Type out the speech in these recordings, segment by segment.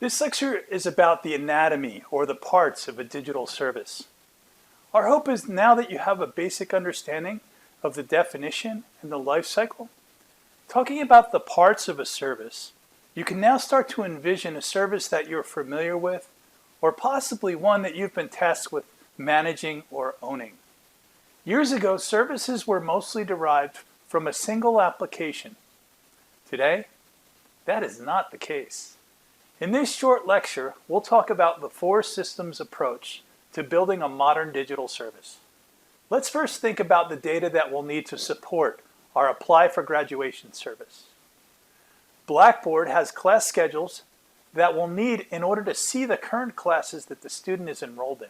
This lecture is about the anatomy or the parts of a digital service. Our hope is now that you have a basic understanding of the definition and the life cycle, talking about the parts of a service, you can now start to envision a service that you're familiar with, or possibly one that you've been tasked with managing or owning. Years ago, services were mostly derived from a single application. Today, that is not the case. In this short lecture, we'll talk about the 4 systems approach to building a modern digital service. Let's first think about the data that we'll need to support our Apply for Graduation service. Blackboard has class schedules that we'll need in order to see the current classes that the student is enrolled in.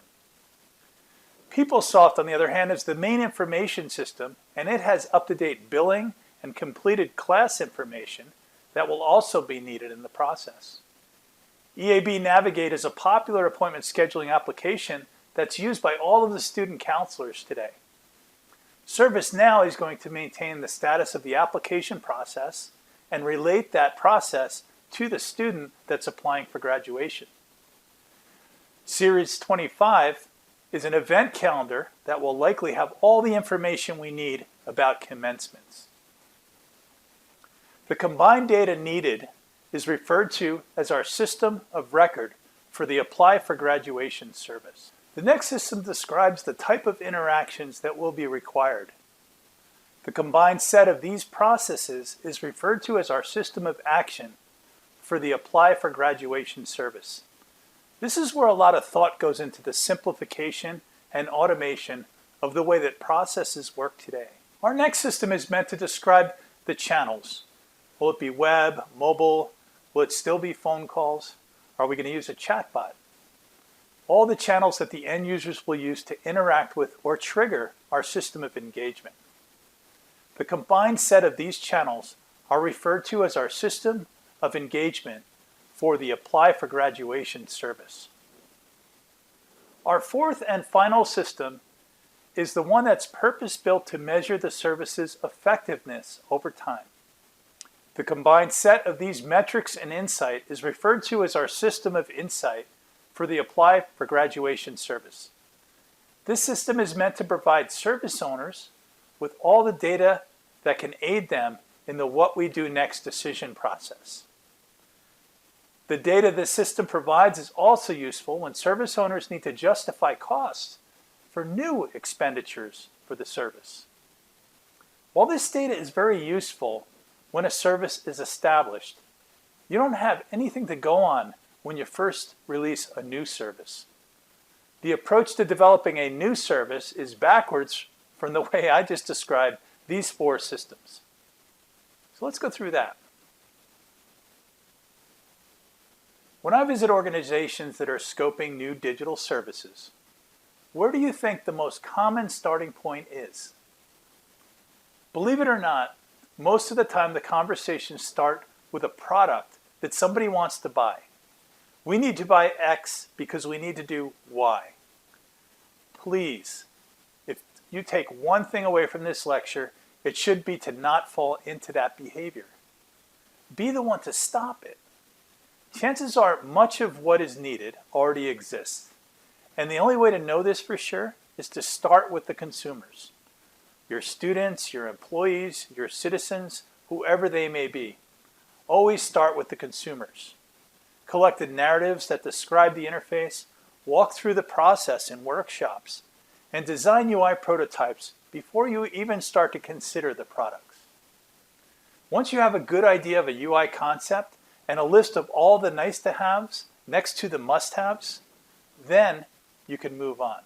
PeopleSoft, on the other hand, is the main information system, and it has up-to-date billing and completed class information that will also be needed in the process. EAB Navigate is a popular appointment scheduling application that's used by all of the student counselors today. ServiceNow is going to maintain the status of the application process and relate that process to the student that's applying for graduation. Series 25 is an event calendar that will likely have all the information we need about commencements. The combined data needed is referred to as our system of record for the Apply for Graduation service. The next system describes the type of interactions that will be required. The combined set of these processes is referred to as our system of action for the Apply for Graduation service. This is where a lot of thought goes into the simplification and automation of the way that processes work today. Our next system is meant to describe the channels. Will it be web, mobile? Will it still be phone calls? Are we going to use a chatbot? All the channels that the end users will use to interact with or trigger our system of engagement. The combined set of these channels are referred to as our system of engagement for the Apply for Graduation service. Our fourth and final system is the one that's purpose-built to measure the service's effectiveness over time. The combined set of these metrics and insight is referred to as our system of insight for the Apply for Graduation service. This system is meant to provide service owners with all the data that can aid them in the what we do next decision process. The data this system provides is also useful when service owners need to justify costs for new expenditures for the service. While this data is very useful when a service is established, you don't have anything to go on when you first release a new service. The approach to developing a new service is backwards from the way I just described these 4 systems. So let's go through that. When I visit organizations that are scoping new digital services, where do you think the most common starting point is? Believe it or not, most of the time the conversations start with a product that somebody wants to buy. We need to buy X because we need to do Y. Please, if you take one thing away from this lecture, it should be to not fall into that behavior. Be the one to stop it. Chances are much of what is needed already exists. And the only way to know this for sure is to start with the consumers. Your students, your employees, your citizens, whoever they may be. Always start with the consumers. Collect the narratives that describe the interface, walk through the process in workshops, and design UI prototypes before you even start to consider the products. Once you have a good idea of a UI concept and a list of all the nice-to-haves next to the must-haves, then you can move on.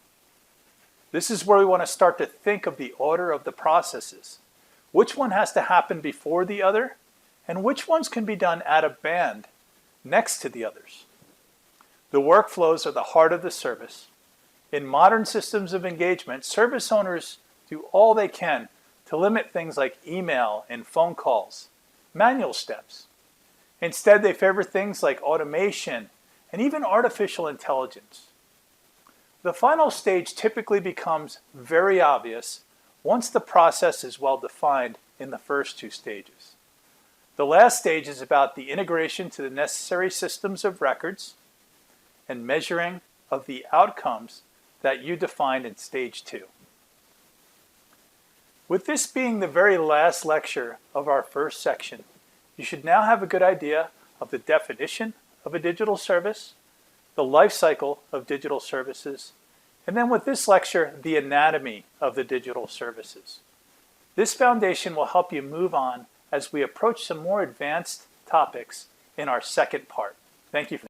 This is where we want to start to think of the order of the processes. Which one has to happen before the other, and which ones can be done out of band next to the others. The workflows are the heart of the service. In modern systems of engagement, service owners do all they can to limit things like email and phone calls, manual steps. Instead, they favor things like automation and even artificial intelligence. The final stage typically becomes very obvious once the process is well defined in the first 2 stages. The last stage is about the integration to the necessary systems of records and measuring of the outcomes that you defined in stage 2. With this being the very last lecture of our first section, you should now have a good idea of the definition of a digital service, the life cycle of digital services, and then with this lecture, the anatomy of the digital services. This foundation will help you move on as we approach some more advanced topics in our second part. Thank you.